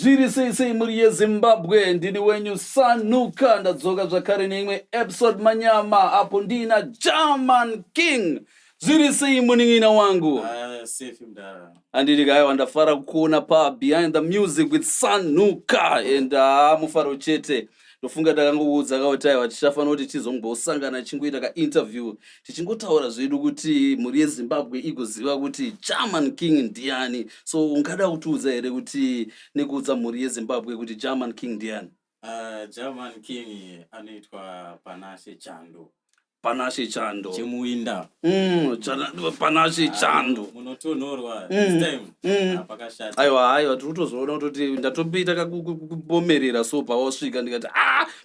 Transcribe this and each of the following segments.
Zviri sei muri yeZimbabwe, ndini wenyu Sanuka, ndadzoka zvakare neimwe episode manyama apo ndina German King. Zviri sei munin'ina wangu? Safe mdara. Anditi kaiwa ndafara kuona pa Behind the Music with Sanuka and mufaro chete. Ndofunga takangoudza kuti aiwa tichafanira kuti tizombosangana chingoita ka interview tichingotaura zvedu kuti muri yeZimbabwe igoziva kuti German King ndiani. So ungada kutiudza here kuti nekuudza muri yeZimbabwe kuti German King ndiani? German King anoitwa Panashe Chando. Panashe Chando. Chimuinda. Panashe Chando. Munotonhorwa this time. Pakashata. Aiwa tinotozoona kuti ndatopita kubomerera so pawasvika ndikati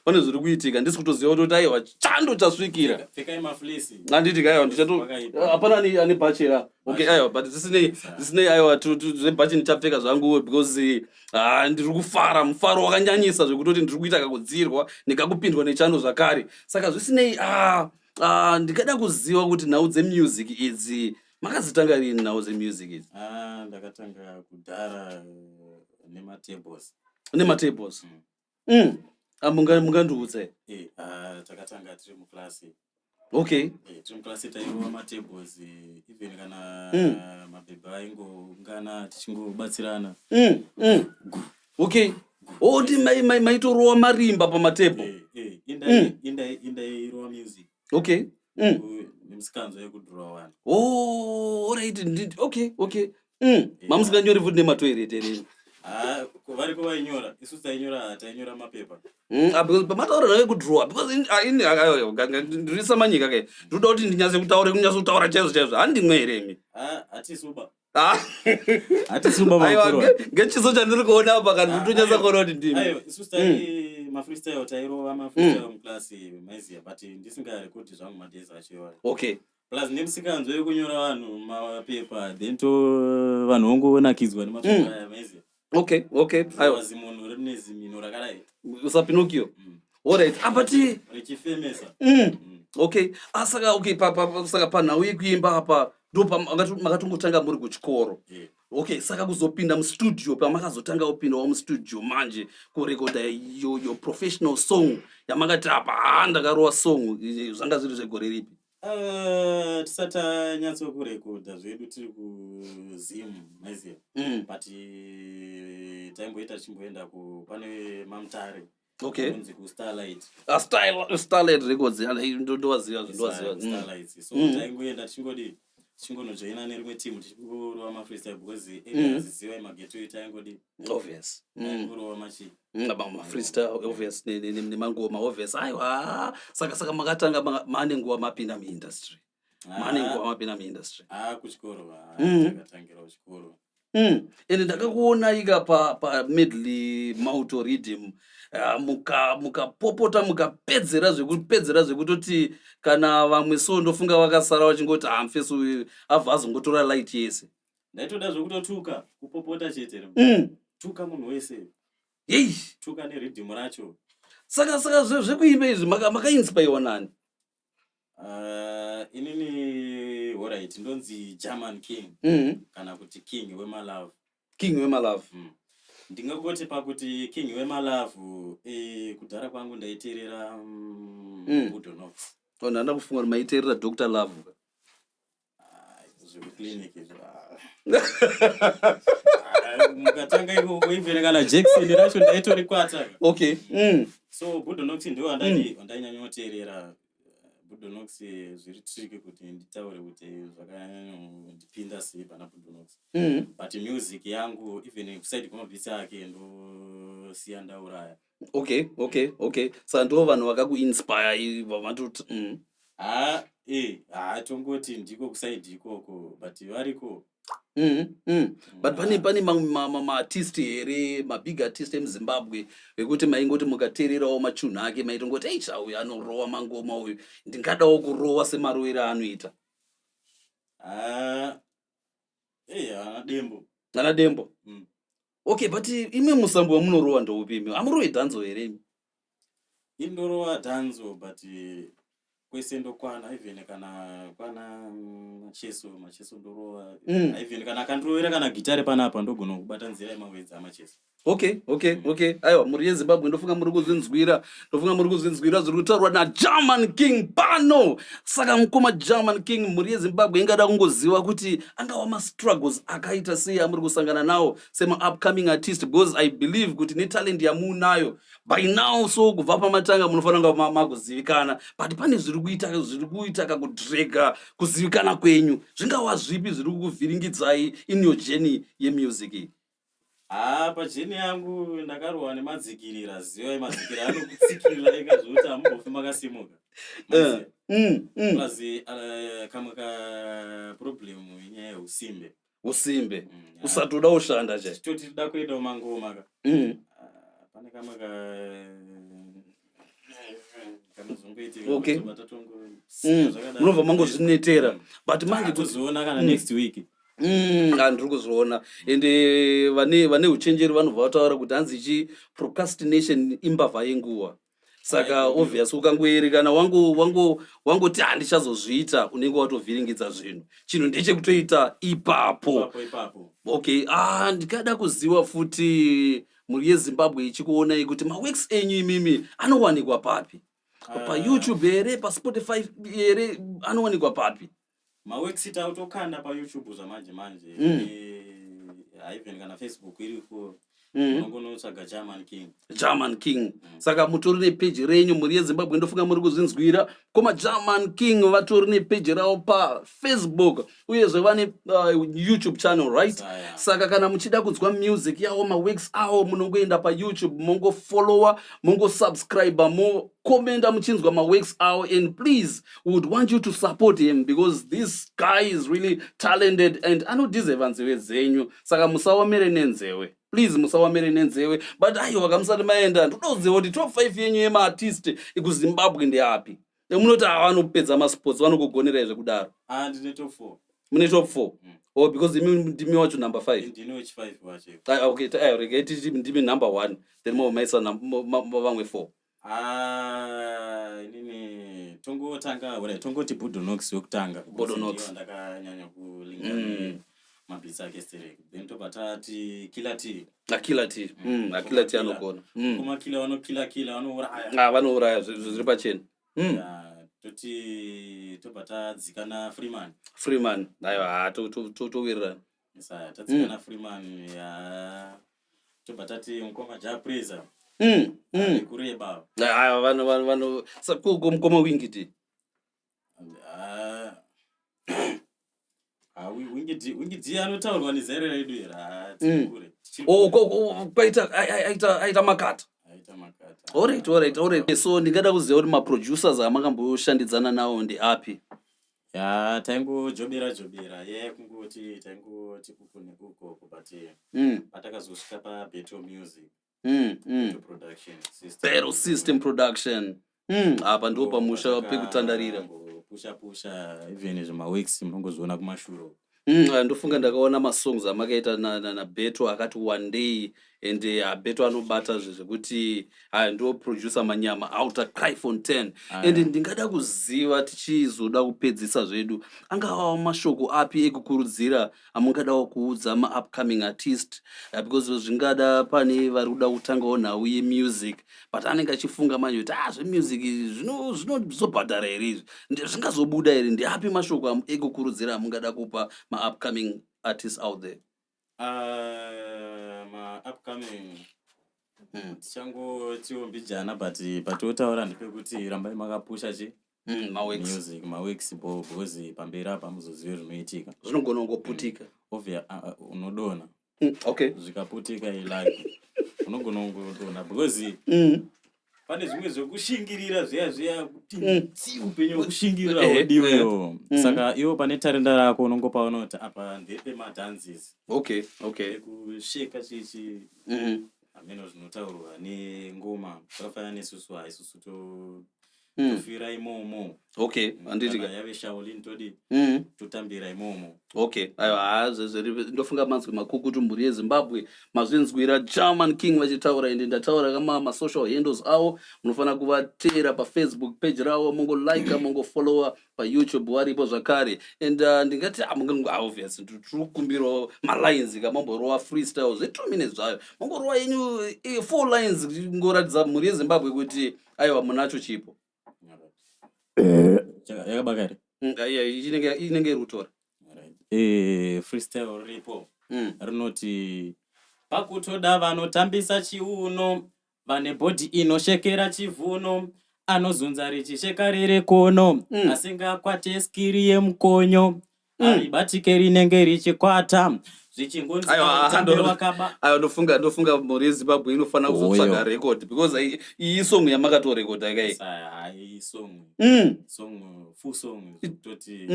pane zviri kuitika ndisi kutoziva kuti aiwa Chando chasvikira. Pfekai maflesi. Anditi kaiwa ndichato hapana ane bachera. Okay aiwa but zvisinei aiwa zvebhachi ndichapfeka zvangu because ndiri kufara mufaro wakanyanyisa zvekutoti ndiri kuita kakudzirwa nekakupindwa neChando zvakare. Saka zvisinei ndikada kuziva kuti nhau dzemusic idzi makazitanga rini nhau dzemusic idzi? Ndakatanga kudhara nematables. Nematables. Mungandiudza. Takatanga tiri muklasi. Okay. Tiri muklasi tairova matables even kana mabhebha aingoungana tichingobatsirana. Okay. Oti maitorova marimba pamatable. Inda irova music. Okay. Nemusikanzo yekudhurawa vanhu. Alright. Okay. Mamusinganyori futi nematoireti ere? Variko vainyora, isusu tainyora mapepa. Because pamataura nekudhurawa because ndiri samanyika kai. Ndoda kuti ndinyase kutaura chaizvo. Handimwe here imi? Hatisuba. Aiwa ngechiso chandiri kuona apa kana ndotonyasa kuona kuti ndimi. Aiwa isusu tai mafreestyle tairova mafreestyle muklasi maiziya but ndisingarekodi zvangu madezi achiwa. Okay. Plus nemusikanzo yekunyora vanhu mapepa then to vanhu vongonakidzwa nemapepa aya maiziya. Okay. Aiwa zimunhu rine zimino rakadai. Usapinokio. Alright. Apati richifemesa. Okay. Saka panhau yekuimba apa ndo makatongotanga muri kuchikoro. Okay, saka kuzopinda mustudio pamakazotanga kupindawo mustudio manje kurekoda your professional song yamakati apa ndakarova song zvanga zviri zvegore ripi? Tisati tanyatsokurekodha zvedu tiri kuZim maiziya. But taimboita tichimboenda pane Mamtare. Okay. Kunzi kuStarlight. Starlight Records ndowaziva. Starlight. So taingoenda chingonojoina nerimwe team tichikurova mafreestyle because ziziva mageto taingodi obvious. Kurova machi. Freestyle obvious nemangoma obvious. Aiwa saka makatanga mane nguva mapinda muindustry. Kuchikoro. Takatangira kuchikoro. Ende ndakakuona ika pa medley Mauto Rhythm mukapopota mukapedzera zvekutoti kana vamwe so ndofunga vakasara vachingoti mfeso uyu abva azongotora light yese. Ndaitoda zvekutotuka kupopota chete. Tuka munhu wese. Yei, tuka nerhythm racho. Saka zvekuimba izvi makainspire nani? Inini alright ndonzi German King. Kana kuti King wemalove. King wemalove. Ndingangoti pakuti King wemalove kudhara kwangu ndaiterera Budonox. Ndanda kufunga kuti maiterera Dr. Love. Zvekukliniki mukatanga kuimvera kana Jackson racho ndaitorikwata. Okay. So Budonox ndio wandainyanyotevera. Budonox zviri tricky kuti nditaure kuti zvakandipinda sei pana Budonox. But music yangu even kuside kwamabvisa ake ndosiya ndauraya. Okay. Saka ndo vanhu vakakuinspire vamatoti tongoti ndiko kuside ikoko but variko. But pane ma-artist here, ma-big artist emuZimbabwe vekuti maingoti mukateererawo machunhu ake maitongoti uyu anorova mangoma uyu ndingadawo kurova semarovero anoita. Ana Dembo. Okay, but imi musambo wamunorova ndoupi imi? Amurovi dhanzo here imi? Indorova dhanzo but kwese ndokwana even kana kwana macheso ndorova even kana kandirovera kana gitare panapa ndogona kubata nzira yemawedzi amacheso. Okay. Aiwa, muri yeZimbabwe ndofunga muri kuzvinzwira zviri kutaurwa naGerman King pano. Saka mukoma German King, muri yeZimbabwe ingada kungoziva kuti angawa ma-struggles akaita sei amuri kusangana nawo sema-upcoming artist, because I believe kuti netalent yamunayo by now, so kubva pamatanga munofanira kunga magozivikana, but pane zviri kuita kakudrega kuzivikana kwenyu. Zvingawa zvipi zviri kukuvhiringidzai in your journey yemusic iyi? Pajeni yangu ndakarohwa nemadzikirira, ziva madzikirira anokutsikirira ega zvokuti hamumbofi makasimuka. Plazi kamwe kaproblemu inyaya yeusimbe. Usimbe usatoda kushanda che toti tida kuenda mangoma ka pane kamwe okay. Munobva mangozvinetera, but manje kuzoona kana next week. Ndiri kuzviona, ende vane uchenjeri vanobva vataura kuti hanzi procrastination imbavha yenguva. Saka obvious ukangoerekana wangoti handichazozviita, unenge watovhiringidza zvinhu. Chinhu ndechekutoita ipapo. Okay, ndikada kuziva futi muri yeZimbabwe ichikuonai kuti maworks enyu imimi anowanikwa papi? PaYouTube here, paSpotify here, anowanikwa papi? Maworks tautokanda paYouTube zvamanje even kana Facebook iriko. Unongonotsvaga German King. Saka mutori nepage renyu muri yeZimbabwe ndofunga muri kuzvinzwira. Koma German King vatori nepage ravo paFacebook uyezve vane YouTube channel, right? Saka kana muchida kunzwa music yavo, maworks avo, munongoenda paYouTube mongofollowa, mongosubscribe, mokomenda muchinzwa maworks avo, and please we would want you to support him because this guy is really talented and anodeserve nzeve dzenyu. Saka musaomere nenzeve. Please musawamere nenzeve. But aiwa kamusati maenda ndodoziva kuti top 5 yenyu yemaartist ekuZimbabwe ndeapi? Munoti vanopedza masports vanokugonera zvekudaro? Ndine top 4. Mune top 4? Oh, because ndimi wacho number 5. Ndine wech 5 wacho. Okay, rega titi ndimi number 1, then maisa vamwe 4. Inini tongoti Budonox yokutanga. Budonox ndakanyanya kulingana mabhitsi ake stereki. Then tobatati Killer T. Killer T anogona. Kuma Killer vanouraya. Vanouraya zviri pachena. Tobata dzikana Freeman. Aiwa, towirira. Saka tadzikana Freeman tobatati mukoma Japreza. Kureba. Vanhu mukoma Wingiti. Wingiti anotaurwa nezera redu era tikure. Aita makata. Alright. So ndingada kuziva kuti maproducers amangamboshandidzana nawo ndeapi? Taingojobera kungoti taingoti kuko but patakazosvika paBettle Music. Battle System Production. Apa ndo pamusha pekutandarira. Pusha even zvemaworks munongozviona kumashuro. Ndofunga ndakaona masongs amakaita naBettle akati one day, and Bettle anobata zvekuti ndo producer manyama Outer Cry Fontaine. And ndingada kuziva tichizoda kupedzisa zvedu, angava mashoko api ekukurudzira amungada kuudza ma-upcoming artist, because zvingada pane vari kuda kutangawo nhau yemusic, but anenge achifunga manje kuti zvemusic zvinozobhadhara here izvi, zvingazobuda here? Ndeapi mashoko ekukurudzira amungada kupa ma-upcoming artists out there? Ma-upcoming tichangotiwombijana but patotaura ndepekuti rambai makapusha maworks because pamberi apa muzozive zvinoitika. Zvinogona kungoputika. Unodona. Okay. Zvikaputika ilike. Unogona kungodona because pane zvimwe zvokushingirira zviya kuti upenyu kushingirira udiwewo. Saka iwo pane tarenda rako unongopa unoti apa ndepe madances. Okay. Kusheka chichi ameno zvinotaurwa nengoma zvakafanana nesusu haisusu tofira imomo. Okay, anditika yave Shaolin todi tutambira imomo. Okay, aiwa ndofunga manzwi makukutu mburi yeZimbabwe mazvinzwira German King vachitaura ende ndataura kama social handles awo munofana kuvatera pa Facebook page rawo mongo like mongo follow pa YouTube waripo zvakare and ndingati obvious tiri kukumbirawo malines kamamborowa freestyles 2 minutes zvayo mongorowa yenyu 4 lines ngoratidza mhuri yeZimbabwe kuti aiwa munacho chipo yakabakare inenge rutora freestyle ripo rinoti pakutoda vanotambisa chiuno vane bhodhi inoshekera chivuno anozunza richisheka riri kono asingakwate skiri yemukonyo aribatike rinenge richikwata zvichingonzi ayo ndofunga mhuri yeZimbabwe inofana kuzotsvaga record because iyi song yamakatorekoda yakai ai song full song toti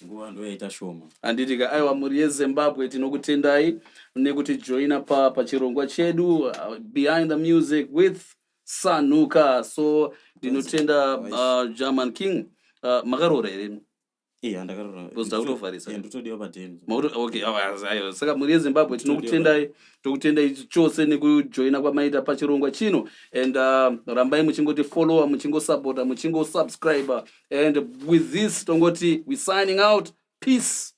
nguva ndoyaita shoma anditika aiwa mhuri yeZimbabwe tinokutendai nekuti joina pachirongwa chedu Behind the Music with Sanuka. So ndinotenda German King makarora here andakarora ndotodiwa padeni okay ayo saka mhuri yeZimbabwe tinokutendai chose nekujoina kwamaita pachirongwa chino and rambai muchingoti follower muchingosupporta muchingosubscriber and with this tongoti we signing out. Peace.